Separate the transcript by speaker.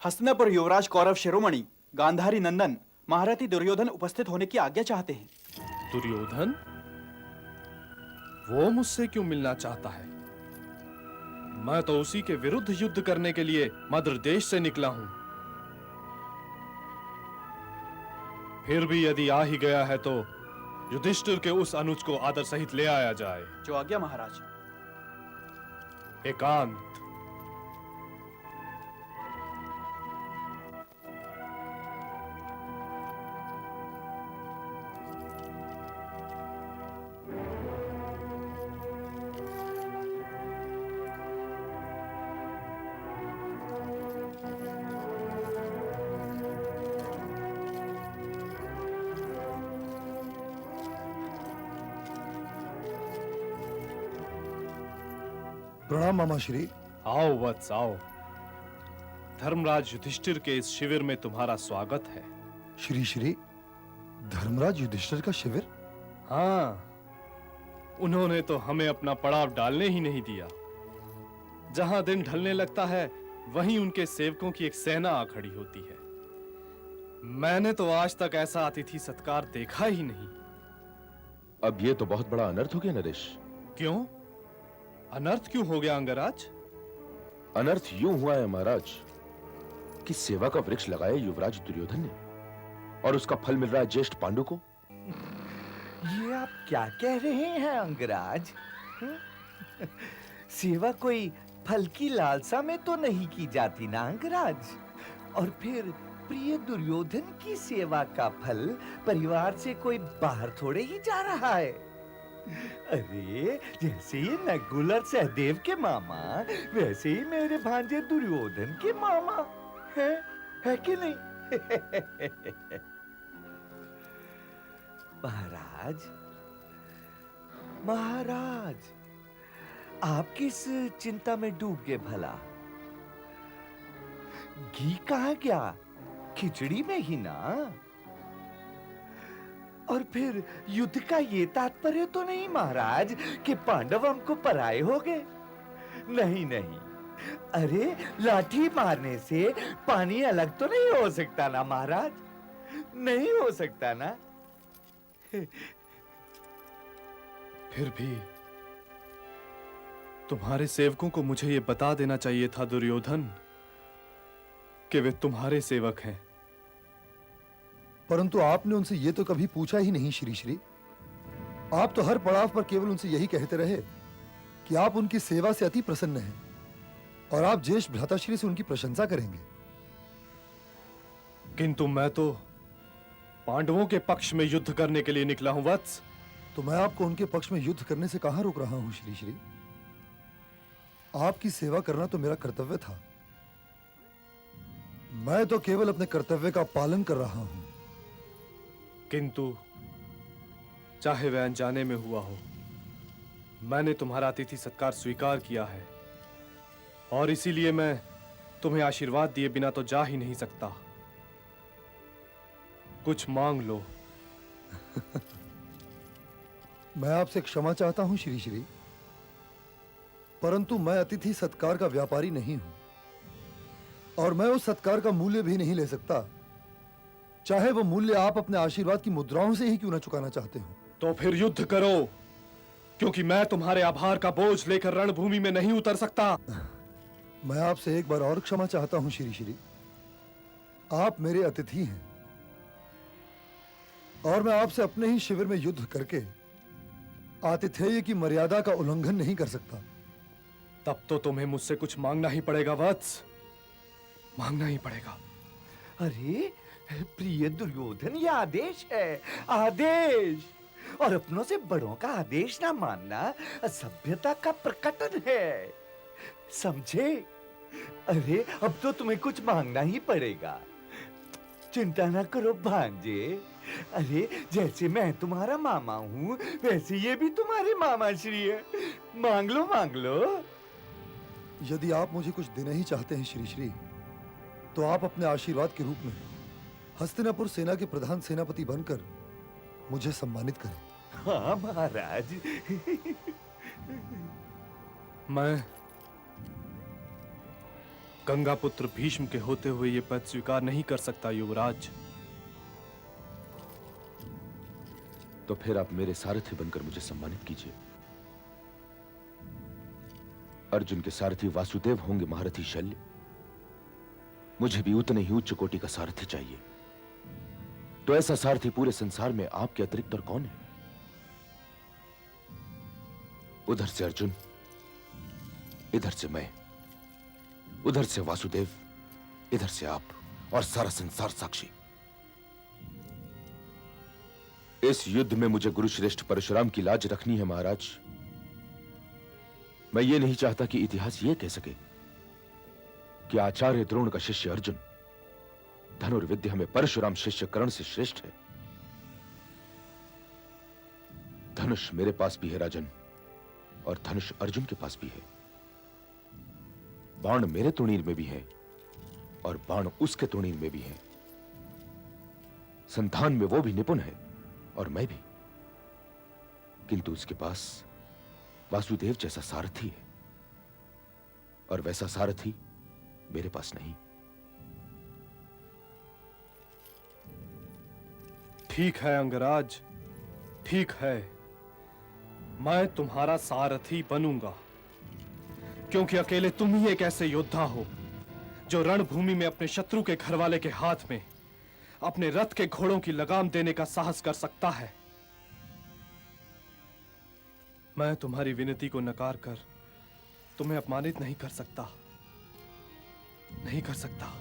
Speaker 1: हस्तिनापुर युवराज कौरव शिरोमणि गांधारी नंदन महारथी दुर्योधन उपस्थित होने की आज्ञा चाहते हैं।
Speaker 2: दुर्योधन? वो मुझसे क्यों मिलना चाहता है? मैं तो उसी के विरुद्ध युद्ध करने के लिए मद्र देश से निकला हूं। फिर भी यदि आ ही गया है तो युधिष्ठिर के उस अनुज को आदर सहित ले आया जाए।
Speaker 1: जो आज्ञा महाराज।
Speaker 2: एकांत।
Speaker 3: प्रणाम मामा श्री।
Speaker 2: आओ वत्स आओ। धर्मराज युधिष्ठिर के इस शिविर में तुम्हारा स्वागत है।
Speaker 3: श्री श्री धर्मराज युधिष्ठिर का शिविर?
Speaker 2: हाँ, उन्होंने तो हमें अपना पड़ाव डालने ही नहीं दिया। जहां दिन ढलने लगता है वहीं उनके सेवकों की एक सेना आ खड़ी होती है। मैंने तो आज तक ऐसा अतिथि सत्कार देखा ही नहीं।
Speaker 4: अब ये तो बहुत बड़ा अनर्थ हो गया नरेश।
Speaker 2: क्यों? अनर्थ क्यों हो गया अंगराज?
Speaker 4: अनर्थ यूं हुआ है महाराज कि सेवा का वृक्ष लगाया युवराज दुर्योधन ने और उसका फल मिल रहा है ज्येष्ठ पांडु को।
Speaker 5: ये आप क्या कह रहे हैं अंगराज? सेवा कोई फल की लालसा में तो नहीं की जाती ना अंगराज। और फिर प्रिय दुर्योधन की सेवा का फल परिवार से कोई बाहर थोड़े ही जा रहा है। अरे जैसे ही नकुल और सहदेव के मामा वैसे ही मेरे भांजे दुर्योधन के मामा है कि नहीं? महाराज, महाराज, आप किस चिंता में डूब गए भला? घी कहाँ गया? खिचड़ी में ही ना। और फिर युद्ध का ये तात्पर्य तो नहीं महाराज कि पांडव हमको पराये हो गए। नहीं नहीं, अरे लाठी मारने से पानी अलग तो नहीं हो सकता ना महाराज, नहीं हो सकता ना।
Speaker 2: फिर भी तुम्हारे सेवकों को मुझे यह बता देना चाहिए था दुर्योधन कि वे तुम्हारे सेवक हैं।
Speaker 3: परंतु आपने उनसे ये तो कभी पूछा ही नहीं श्री श्री। आप तो हर पड़ाव पर केवल उनसे यही कहते रहे कि आप उनकी सेवा से अति प्रसन्न हैं और आप ज्येष्ठ भ्राताश्री से उनकी प्रशंसा करेंगे।
Speaker 2: किंतु मैं तो पांडवों के पक्ष में युद्ध करने के लिए निकला हूं वत्स।
Speaker 3: तो मैं आपको उनके पक्ष में युद्ध करने से कहां रोक रहा हूं श्री श्री। आपकी सेवा करना तो मेरा कर्तव्य था। मैं तो केवल अपने कर्तव्य का पालन कर रहा हूं।
Speaker 2: किंतु चाहे वह अनजाने में हुआ हो, मैंने तुम्हारा अतिथि सत्कार स्वीकार किया है और इसीलिए मैं तुम्हें आशीर्वाद दिए बिना तो जा ही नहीं सकता। कुछ मांग लो।
Speaker 3: मैं आपसे क्षमा चाहता हूं श्री श्री, परंतु मैं अतिथि सत्कार का व्यापारी नहीं हूं और मैं उस सत्कार का मूल्य भी नहीं ले सकता, चाहे वो मूल्य आप अपने आशीर्वाद की मुद्राओं से ही क्यों ना चुकाना चाहते हो।
Speaker 2: तो फिर युद्ध करो, क्योंकि मैं तुम्हारे आभार का बोझ लेकर रणभूमि में नहीं उतर सकता।
Speaker 3: मैं आपसे एक बार और क्षमा चाहता हूं श्री श्री। आप मेरे अतिथि हैं और मैं आपसे अपने ही शिविर में युद्ध करके आतिथेय की मर्यादा का उल्लंघन नहीं कर सकता।
Speaker 2: तब तो तुम्हें मुझसे कुछ मांगना ही पड़ेगा वत्स, मांगना ही पड़ेगा।
Speaker 5: अरे प्रिय दुर्योधन, ये आदेश है, आदेश। और अपनों से बड़ों का आदेश ना मानना असभ्यता का प्रकटन है, समझे? अरे अब तो तुम्हें कुछ मांगना ही पड़ेगा। चिंता ना करो भांजे। अरे जैसे मैं तुम्हारा मामा हूँ वैसे ये भी तुम्हारे मामा श्री है। मांग लो, मांग लो।
Speaker 3: यदि आप मुझे कुछ देना ही चाहते हैं श्री श्री, तो आप अपने आशीर्वाद के रूप में हस्तिनापुर सेना के प्रधान सेनापति बनकर मुझे सम्मानित करें।
Speaker 5: हाँ महाराज।
Speaker 2: मैं गंगा पुत्र भीष्म के होते हुए ये पद स्वीकार नहीं कर सकता युवराज।
Speaker 4: तो फिर आप मेरे सारथी बनकर मुझे सम्मानित कीजिए। अर्जुन के सारथी वासुदेव होंगे महारथी शल्य। मुझे भी उतने ही उच्च कोटि का सारथी चाहिए। तो ऐसा सारथी पूरे संसार में आपके अतिरिक्त और कौन है? उधर से अर्जुन, इधर से मैं, उधर से वासुदेव, इधर से आप, और सारा संसार साक्षी। इस युद्ध में मुझे गुरुश्रेष्ठ परशुराम की लाज रखनी है महाराज। मैं ये नहीं चाहता कि इतिहास ये कह सके कि आचार्य द्रोण का शिष्य अर्जुन धनुर्विद्या में परशुराम शिष्य कर्ण से श्रेष्ठ है। धनुष मेरे पास भी है राजन, और धनुष अर्जुन के पास भी है। बाण मेरे तुणीर में भी है, और बाण उसके तुणीर में भी है। संधान में वो भी निपुण है, और मैं भी। किंतु उसके पास वासुदेव जैसा सारथी है, और वैसा सारथी मेरे पास नहीं।
Speaker 2: ठीक है अंगराज, ठीक है। मैं तुम्हारा सारथी बनूंगा, क्योंकि अकेले तुम ही एक ऐसे योद्धा हो जो रणभूमि में अपने शत्रु के घरवाले के हाथ में अपने रथ के घोड़ों की लगाम देने का साहस कर सकता है। मैं तुम्हारी विनती को नकार कर तुम्हें अपमानित नहीं कर सकता, नहीं कर सकता।